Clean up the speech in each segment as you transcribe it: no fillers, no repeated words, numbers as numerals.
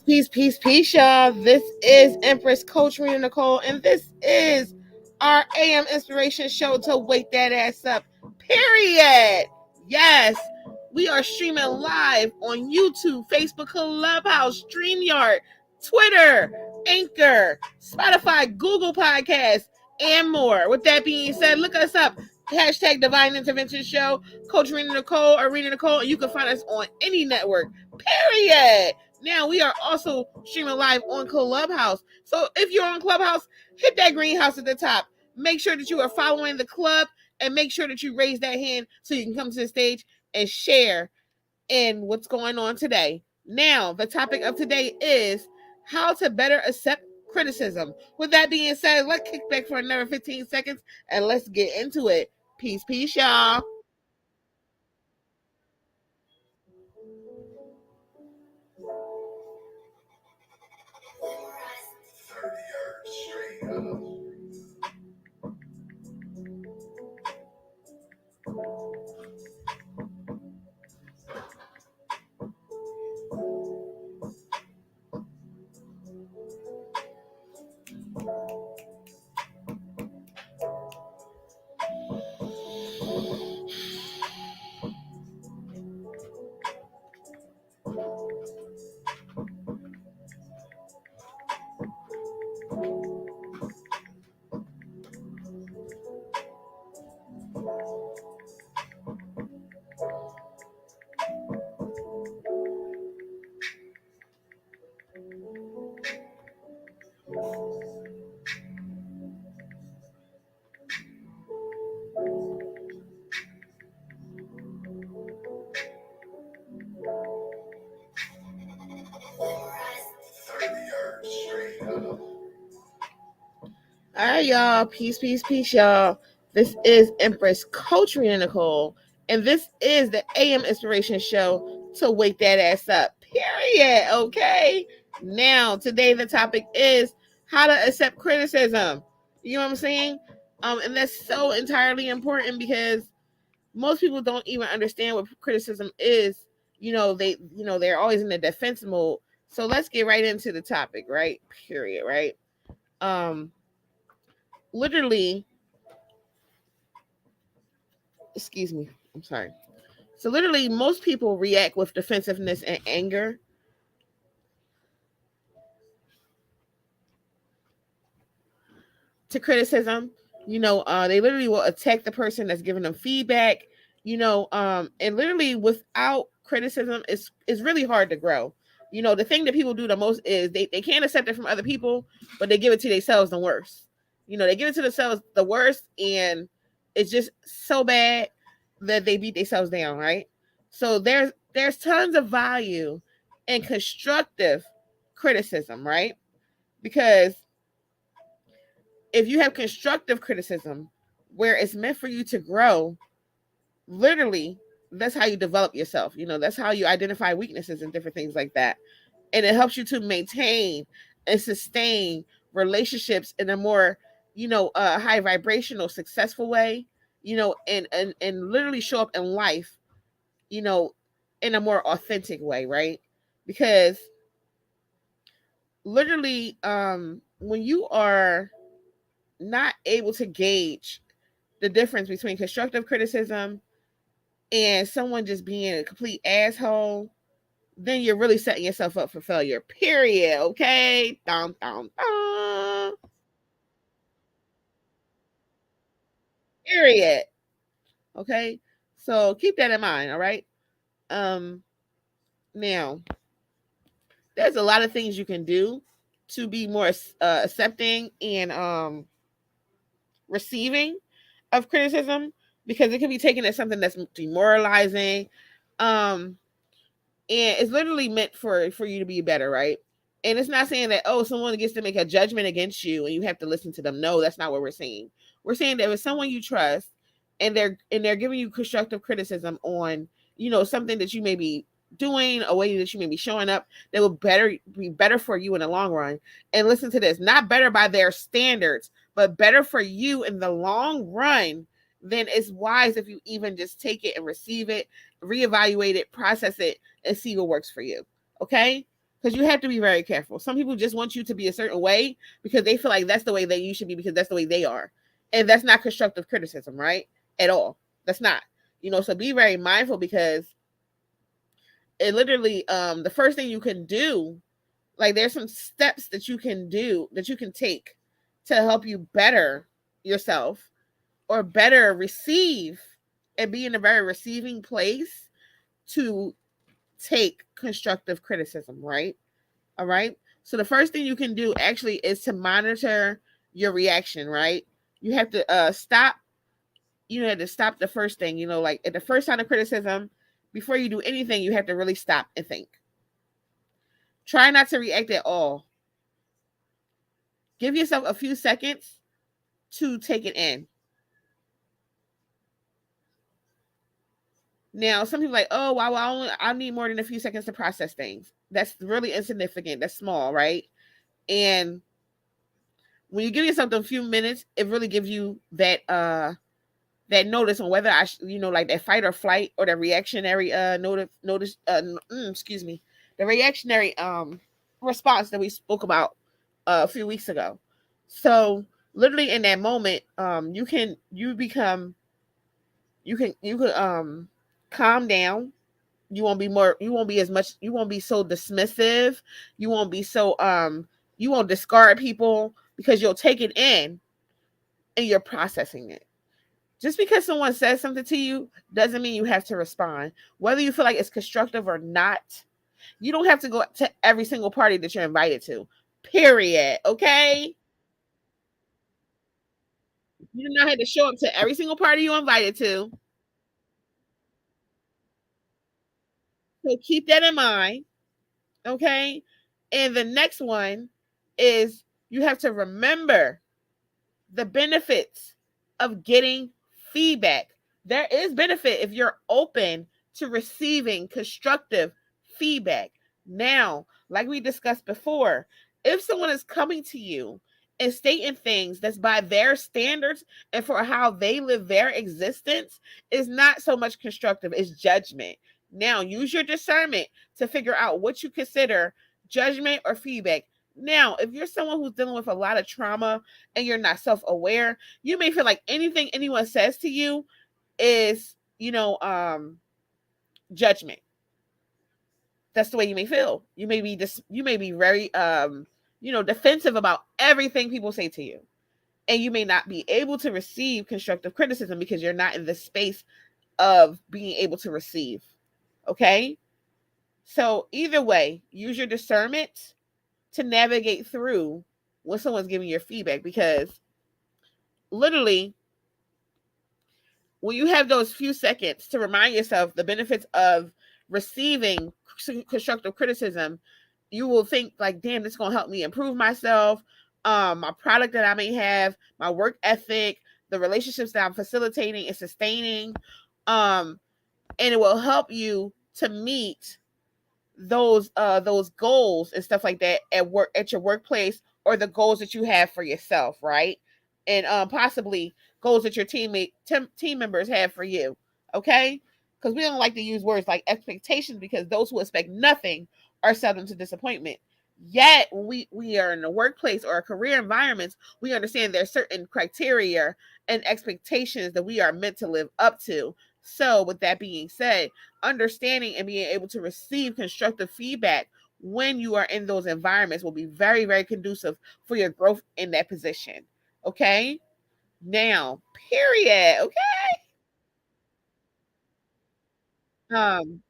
Peace, y'all. This is Empress Coachreenanicole, and this is our AM Inspiration Show to wake that ass up. Period. Yes, we are streaming live on YouTube, Facebook, Clubhouse, StreamYard, Twitter, Anchor, Spotify, Google Podcasts, and more. With that being said, look us up. Hashtag Divine Intervention Show, Coach Rena Nicole, Arena Nicole, and you can find us on any network. Period. Now we are also streaming live on Clubhouse. So if you're on Clubhouse, hit that greenhouse at the top. Make sure that you are following the club and make sure that you raise that hand so you can come to the stage and share in what's going on today. Now, the topic of today is how to better accept criticism. With that being said, let's kick back for another 15 seconds and let's get into it. Peace, y'all. All right, y'all. Peace, y'all. This is Empress Coachreenanicole, and this is the AM Inspiration Show to wake that ass up. Period. Okay. Now, today the topic is how to accept criticism. You know what I'm saying? And that's so entirely important because most people don't even understand what criticism is. They're always in the defense mode. So let's get right into the topic, right? Period. Right. Um literally, excuse me, I'm sorry. So literally most people react with defensiveness and anger to criticism. They literally will attack the person that's giving them feedback. And literally without criticism, it's really hard to grow. The thing that people do the most is they can't accept it from other people, but they give it to themselves the worst. They give it to themselves the worst, and it's just so bad that they beat themselves down, right? So there's tons of value in constructive criticism, right? Because if you have constructive criticism where it's meant for you to grow, literally, that's how you develop yourself. That's how you identify weaknesses and different things like that. And it helps you to maintain and sustain relationships in a more, high vibrational, successful way, and literally show up in life, you know, in a more authentic way, right? Because literally, when you are not able to gauge the difference between constructive criticism and someone just being a complete asshole, then you're really setting yourself up for failure. Period. Okay. Dum, dum, dum. Period. Okay. So keep that in mind. All right. Um. Now, there's a lot of things you can do to be more accepting and receiving of criticism, because it can be taken as something that's demoralizing. Um, and it's literally meant for you to be better, right? And it's not saying that, oh, someone gets to make a judgment against you and you have to listen to them. No, that's not what we're saying. We're saying that if someone you trust and they're giving you constructive criticism on, something that you may be doing, a way that you may be showing up, that will be better for you in the long run. And listen to this, not better by their standards, but better for you in the long run, then it's wise if you even just take it and receive it, reevaluate it, process it, and see what works for you. Okay? because you have to be very careful. Some people just want you to be a certain way because they feel like that's the way that you should be because that's the way they are. And that's not constructive criticism, right? At all. That's not. So be very mindful because it literally the first thing you can do, like there's some steps that you can do that you can take to help you better yourself or better receive and be in a very receiving place to take constructive criticism, right? All right. So the first thing you can do actually is to monitor your reaction, right? You have to stop. You have to stop the first thing, like at the first sign of criticism, before you do anything, you have to really stop and think. Try not to react at all. Give yourself a few seconds to take it in. Now, some people are like, oh, well, I need more than a few seconds to process things. That's really insignificant. That's small, right? And when you give yourself a few minutes, it really gives you that notice on whether like that fight or flight or the reactionary excuse me, the reactionary response that we spoke about a few weeks ago. So literally in that moment, you can calm down. You won't be so dismissive. You won't be so you won't discard people because you'll take it in and you're processing it. Just because someone says something to you doesn't mean you have to respond. Whether you feel like it's constructive or not, you don't have to go to every single party that you're invited to. Period. Okay? You do not have to show up to every single party you're invited to. So keep that in mind. Okay? And the next one is you have to remember the benefits of getting feedback. There is benefit if you're open to receiving constructive feedback. Now, like we discussed before, if someone is coming to you and stating things that's by their standards and for how they live their existence, is not so much constructive, it's judgment. Now, use your discernment to figure out what you consider judgment or feedback. Now, if you're someone who's dealing with a lot of trauma and you're not self-aware, you may feel like anything anyone says to you is, judgment. That's the way you may feel. You may be very defensive about everything people say to you. And you may not be able to receive constructive criticism because you're not in the space of being able to receive. Okay? So either way, use your discernment to navigate through when someone's giving your feedback, because literally when you have those few seconds to remind yourself the benefits of receiving constructive criticism, you will think like, damn, this is going to help me improve myself, my product that I may have, my work ethic, the relationships that I'm facilitating and sustaining, and it will help you to meet those goals and stuff like that at your workplace, or the goals that you have for yourself, right? And possibly goals that your team members have for you. Okay? Because we don't like to use words like expectations, because those who expect nothing are seldom to disappointment. Yet when we are in a workplace or a career environments, we understand there's certain criteria and expectations that we are meant to live up to. So with that being said, understanding and being able to receive constructive feedback when you are in those environments will be very, very conducive for your growth in that position. Okay? Now, period. Okay? Um,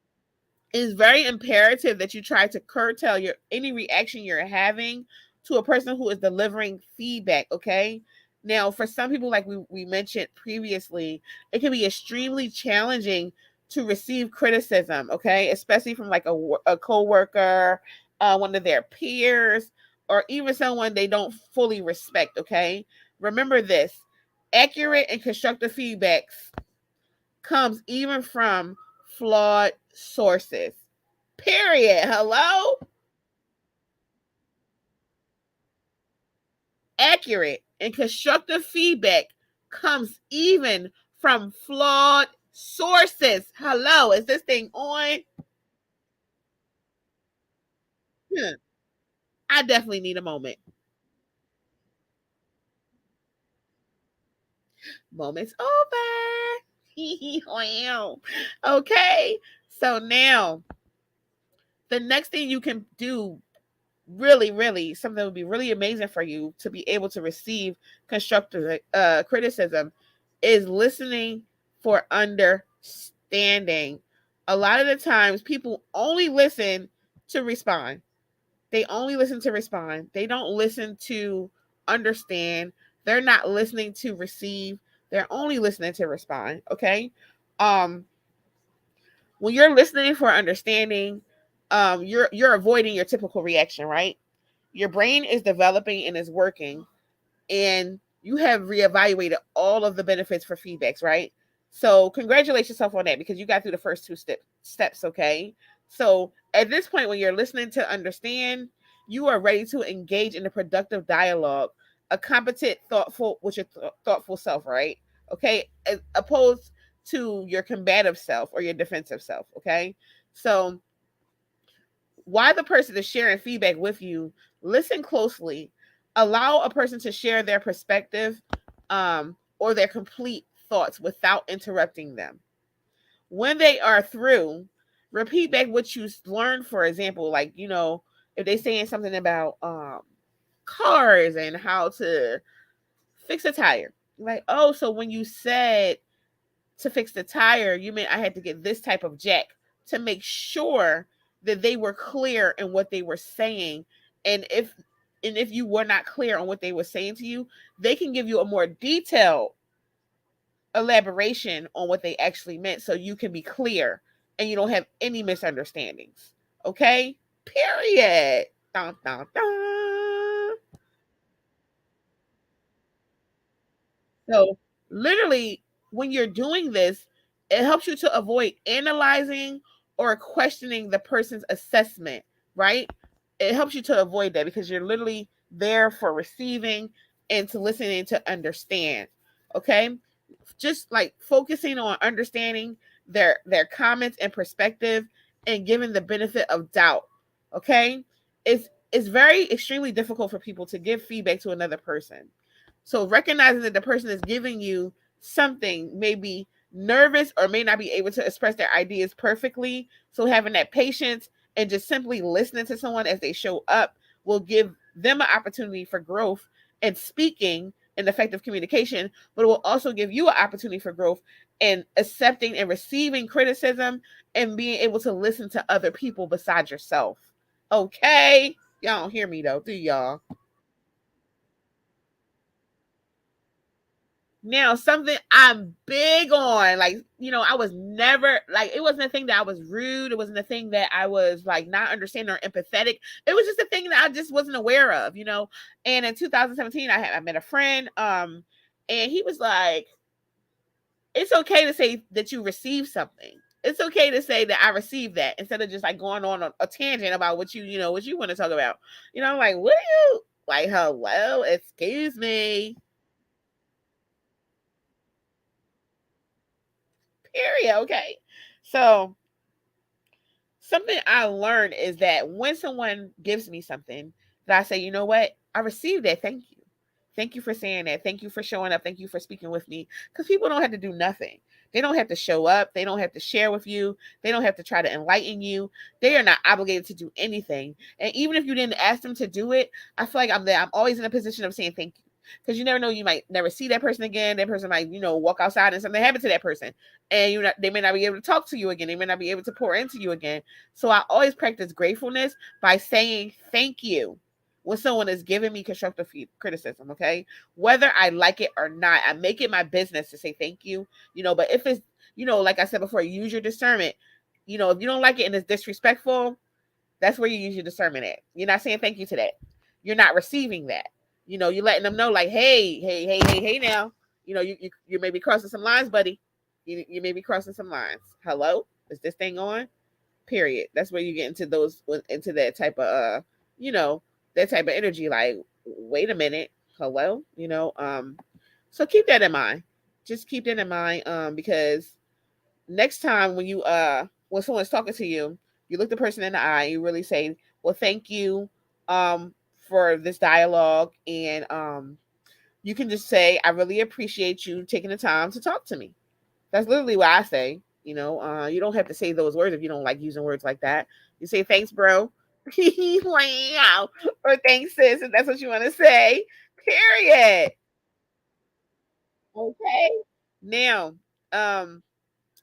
it's very imperative that you try to curtail any reaction you're having to a person who is delivering feedback. Okay? Now, for some people, like we mentioned previously, it can be extremely challenging to receive criticism, okay? Especially from like a coworker, one of their peers, or even someone they don't fully respect, okay? Remember this: accurate and constructive feedbacks comes even from flawed sources. Period. Hello? Accurate and constructive feedback comes even from flawed sources. Hello, is this thing on? Yeah, I definitely need a moment. Moment's over. Wow. Okay. So now the next thing you can do, really, really, something that would be really amazing for you to be able to receive constructive criticism, is listening for understanding. A lot of the times, people only listen to respond. They only listen to respond. They don't listen to understand. They're not listening to receive. They're only listening to respond. Okay. Um, when you're listening for understanding, you're avoiding your typical reaction, right? Your brain is developing and is working, and you have reevaluated all of the benefits for feedbacks, right? So congratulate yourself on that, because you got through the first two steps, okay? So at this point, when you're listening to understand, you are ready to engage in a productive dialogue, a competent, thoughtful, with your thoughtful self, right? Okay, as opposed to your combative self or your defensive self, okay? So while the person is sharing feedback with you, listen closely. Allow a person to share their perspective, or their complete thoughts without interrupting them. When they are through, repeat back what you learned. For example, like, if they saying something about cars and how to fix a tire, like, oh, so when you said to fix the tire, you meant I had to get this type of jack, to make sure that they were clear in what they were saying. And if you were not clear on what they were saying to you, they can give you a more detailed elaboration on what they actually meant, so you can be clear and you don't have any misunderstandings. Okay? Period. Dun, dun, dun. So, literally, when you're doing this, it helps you to avoid analyzing or questioning the person's assessment, right? It helps you to avoid that, because you're literally there for receiving and to listening to understand. Okay? Just like focusing on understanding their comments and perspective, and giving the benefit of doubt. Okay? It's very extremely difficult for people to give feedback to another person. So recognizing that the person is giving you something, may be nervous or may not be able to express their ideas perfectly. So having that patience and just simply listening to someone as they show up will give them an opportunity for growth and speaking and effective communication, but it will also give you an opportunity for growth and accepting and receiving criticism and being able to listen to other people besides yourself. Okay? Y'all don't hear me though, do y'all? Now, something I'm big on, like, I was never like, it wasn't a thing that I was rude. It wasn't a thing that I was like not understanding or empathetic. It was just a thing that I just wasn't aware of. And in 2017, I met a friend, and he was like, it's okay to say that you received something. It's okay to say that I received that, instead of just like going on a tangent about what you want to talk about. I'm like, what are you like? Hello, excuse me. Period. Okay. So something I learned is that when someone gives me something, that I say, you know what, I received that. Thank you. Thank you for saying that. Thank you for showing up. Thank you for speaking with me. Because people don't have to do nothing. They don't have to show up. They don't have to share with you. They don't have to try to enlighten you. They are not obligated to do anything. And even if you didn't ask them to do it, I feel like I'm there. I'm always in a position of saying thank you. Because you never know, you might never see that person again. That person might, walk outside and something happen to that person. And they may not be able to talk to you again. They may not be able to pour into you again. So I always practice gratefulness by saying thank you when someone is giving me constructive criticism, okay? Whether I like it or not, I make it my business to say thank you, but if it's, like I said before, use your discernment. If you don't like it and it's disrespectful, that's where you use your discernment at. You're not saying thank you to that. You're not receiving that. You're letting them know, like, hey, hey, hey, hey, hey, now, you may be crossing some lines, buddy. You may be crossing some lines. Hello? Is this thing on? Period. That's where you get into that type of you know, that type of energy. Like, wait a minute, hello, So keep that in mind. Just keep that in mind, because next time when someone's talking to you, you look the person in the eye, you really say, well, thank you for this dialogue. And you can just say, I really appreciate you taking the time to talk to me. That's literally what I say. You don't have to say those words if you don't like using words like that. You say, thanks, bro. Wow. Or thanks, sis, if that's what you want to say. Period. Okay. Now, um,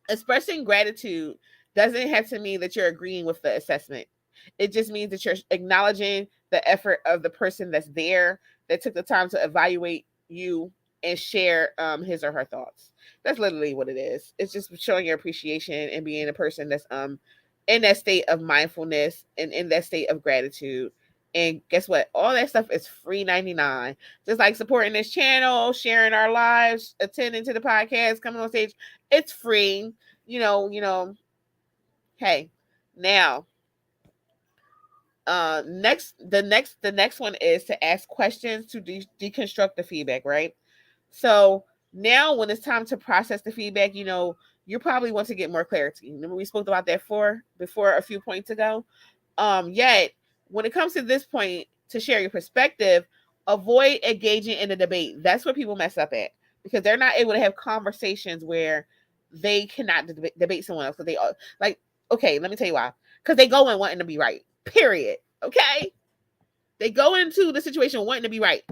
expressing gratitude doesn't have to mean that you're agreeing with the assessment. It just means that you're acknowledging the effort of the person that's there, that took the time to evaluate you and share his or her thoughts. That's literally what it is. It's just showing your appreciation and being a person that's in that state of mindfulness and in that state of gratitude. And guess what? All that stuff is free 99. Just like supporting this channel, sharing our lives, attending to the podcast, coming on stage. It's free. Hey, now the next one is to ask questions to deconstruct the feedback, right? So now when it's time to process the feedback, you probably want to get more clarity. Remember we spoke about that before a few points ago. Yet when it comes to this point, to share your perspective, avoid engaging in a debate. That's where people mess up at, because they're not able to have conversations where they cannot debate someone else. Because they like, okay, let me tell you why. Because they go in wanting to be right. Period. Okay, they go into the situation wanting to be right.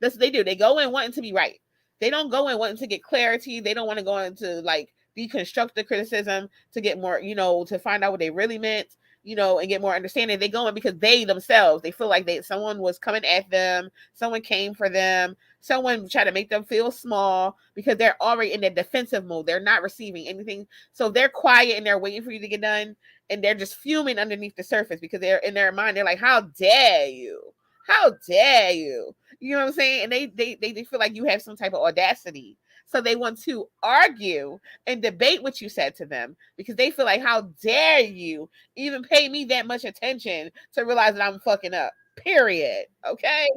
That's what they do. They go in wanting to be right. They don't go in wanting to get clarity. They don't want to go into like deconstruct the criticism to get more, to find out what they really meant, and get more understanding. They go in because they themselves, they feel like someone was coming at them, someone came for them, someone tried to make them feel small because they're already in their defensive mode. They're not receiving anything. So they're quiet and they're waiting for you to get done. And they're just fuming underneath the surface because they're in their mind. They're like, how dare you? How dare you? You know what I'm saying? And they feel like you have some type of audacity. So they want to argue and debate what you said to them because they feel like, how dare you even pay me that much attention to realize that I'm fucking up. Period. Okay.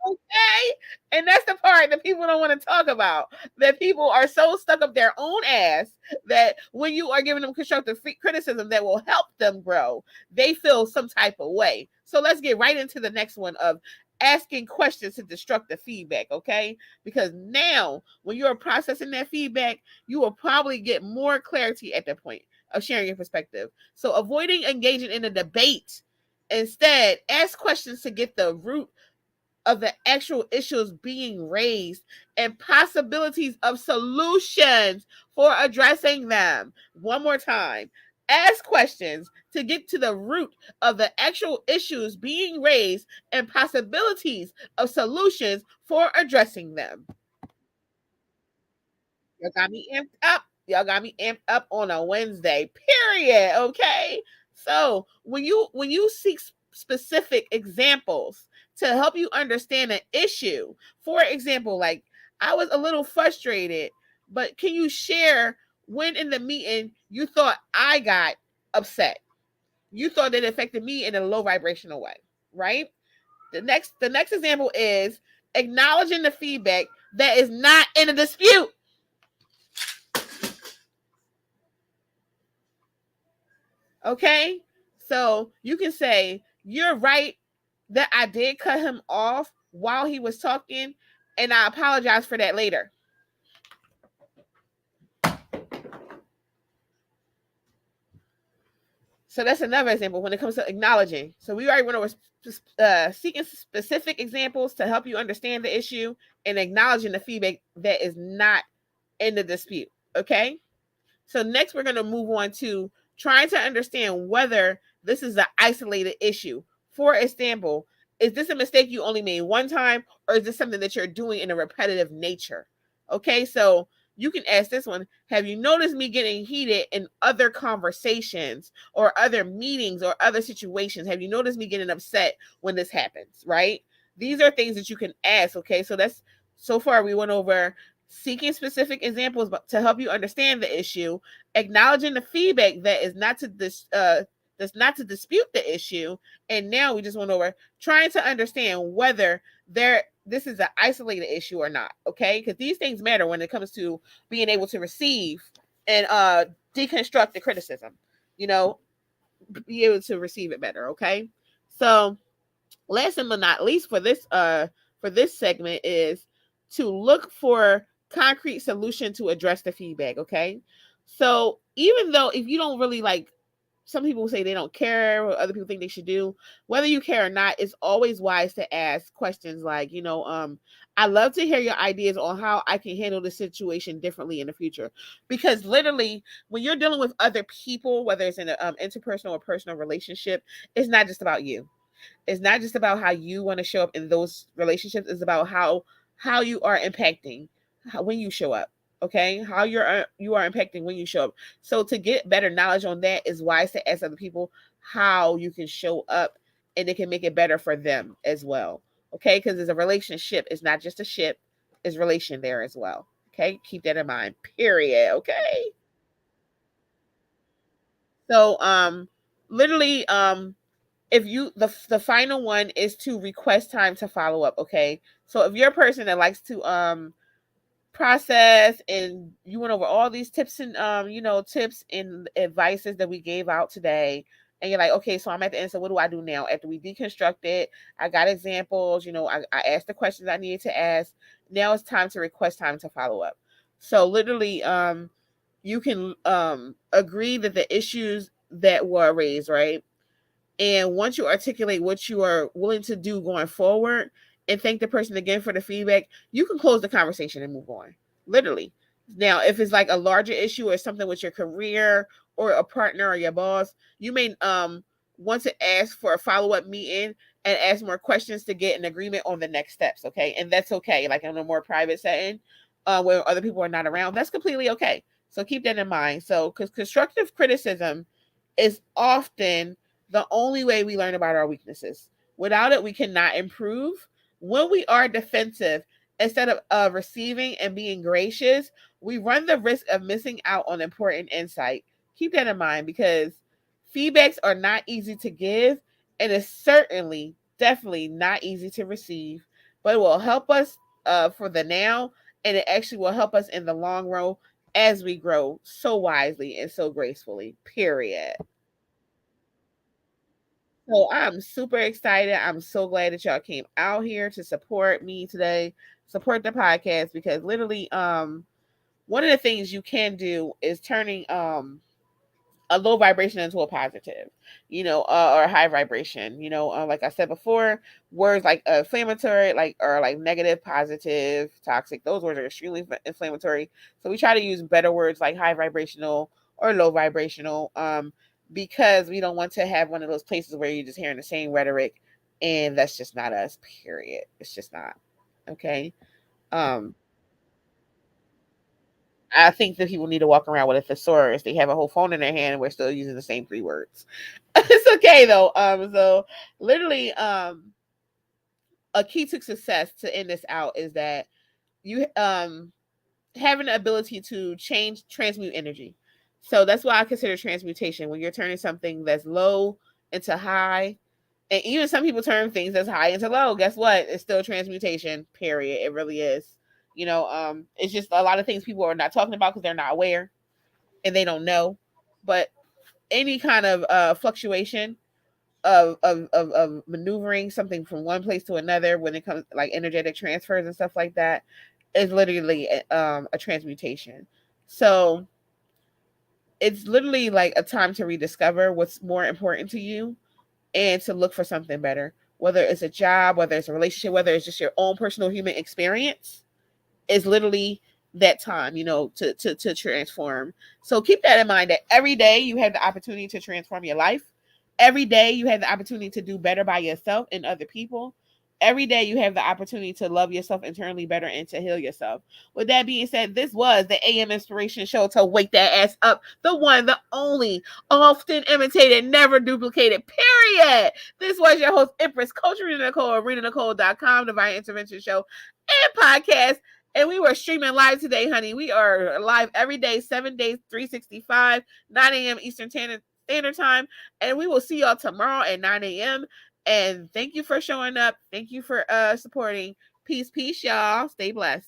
Okay. And that's the part that people don't want to talk about. That people are so stuck up their own ass that when you are giving them constructive criticism that will help them grow, they feel some type of way. So let's get right into the next one of asking questions to destruct the feedback, okay? Because now when you're processing that feedback, you will probably get more clarity at that point of sharing your perspective. So avoiding engaging in a debate. Instead, ask questions to get the root of the actual issues being raised and possibilities of solutions for addressing them. One more time. Ask questions to get to the root of the actual issues being raised and possibilities of solutions for addressing them. Y'all got me amped up. Y'all got me amped up on a Wednesday. Period. Okay. So when you seek specific examples to help you understand an issue, for example, like I was a little frustrated, but can you share when in the meeting you thought I got upset? You thought that it affected me in a low vibrational way, right? The next example is acknowledging the feedback that is not in a dispute. Okay. So you can say, you're right that I did cut him off while he was talking, and I apologize for that later. So that's another example when it comes to acknowledging. So we already went over seeking specific examples to help you understand the issue and acknowledging the feedback that is not in the dispute. Okay. So next we're going to move on to trying to understand whether this is an isolated issue. For example, is this a mistake you only made one time, or is this something that you're doing in a repetitive nature? Okay, so you can ask this one. Have you noticed me getting heated in other conversations or other meetings or other situations? Have you noticed me getting upset when this happens, right? These are things that you can ask, okay? So that's, so far we went over seeking specific examples to help you understand the issue, acknowledging the feedback that is not to that's not to dispute the issue, and now we just went over trying to understand whether this is an isolated issue or not. Okay, because these things matter when it comes to being able to receive and deconstruct the criticism, you know, be able to receive it better. Okay. So last but not least for this segment is to look for concrete solution to address the feedback. Okay. So even though if you don't really like, some people say they don't care what other people think they should do, whether you care or not, it's always wise to ask questions like, I love to hear your ideas on how I can handle the situation differently in the future. Because literally, when you're dealing with other people, whether it's in an interpersonal or personal relationship, it's not just about you. It's not just about how you want to show up in those relationships. It's about how you are impacting when you show up. Okay, how you are impacting when you show up. So to get better knowledge on that, is wise to ask other people how you can show up, and it can make it better for them as well. Okay, because it's a relationship. It's not just a ship. It's relation there as well. Okay, keep that in mind. Period. Okay. So literally if you the final one is to request time to follow up. Okay, so if you're a person that likes to process, and you went over all these tips and tips and advices that we gave out today, and you're like, okay, so I'm at the end, so what do I do now after we deconstruct it? I got examples, I asked the questions I needed to ask. Now it's time to request time to follow up. So literally you can agree that the issues that were raised, right? And once you articulate what you are willing to do going forward, and thank the person again for the feedback, you can close the conversation and move on. Literally. Now, if it's like a larger issue or something with your career or a partner or your boss, you may want to ask for a follow-up meeting and ask more questions to get an agreement on the next steps. Okay. And that's okay. Like in a more private setting, where other people are not around, that's completely okay. So keep that in mind. So, because constructive criticism is often the only way we learn about our weaknesses. Without it, we cannot improve. When we are defensive, instead of receiving and being gracious, we run the risk of missing out on important insight. Keep that in mind, because feedbacks are not easy to give, and it's certainly, definitely not easy to receive, but it will help us for the now, and it actually will help us in the long run as we grow so wisely and so gracefully. Period. So I'm super excited. I'm so glad that y'all came out here to support me today, support the podcast, because literally, one of the things you can do is turning a low vibration into a positive, or high vibration. Like I said before, words like inflammatory, like, or like negative, positive, toxic. Those words are extremely inflammatory. So we try to use better words like high vibrational or low vibrational, because we don't want to have one of those places where you're just hearing the same rhetoric, and that's just not us. Period. It's just not. Okay. Um, I think that people need to walk around with a thesaurus. They have a whole phone in their hand and we're still using the same three words. It's okay though. So literally, a key to success to end this out is that you having the ability to transmute energy. So that's why I consider transmutation, when you're turning something that's low into high. And even some people turn things that's high into low. Guess what? It's still transmutation. Period. It really is. It's just a lot of things people are not talking about because they're not aware and they don't know. But any kind of fluctuation of maneuvering something from one place to another, when it comes like energetic transfers and stuff like that, is literally a transmutation. So it's literally like a time to rediscover what's more important to you, and to look for something better, whether it's a job, whether it's a relationship, whether it's just your own personal human experience. Is literally that time, to transform. So keep that in mind, that every day you have the opportunity to transform your life. Every day you have the opportunity to do better by yourself and other people. Every day you have the opportunity to love yourself internally better and to heal yourself. With that being said, this was the AM Inspiration Show, to wake that ass up. The one, the only, often imitated, never duplicated, period. This was your host, Empress, Coachreenanicole, Coachreenanicole.com, Divine Intervention Show and podcast. And we were streaming live today, honey. We are live every day, 7 days, 365, 9 a.m. Eastern Standard Time. And we will see y'all tomorrow at 9 a.m. And thank you for showing up. Thank you for supporting. Peace, y'all. Stay blessed.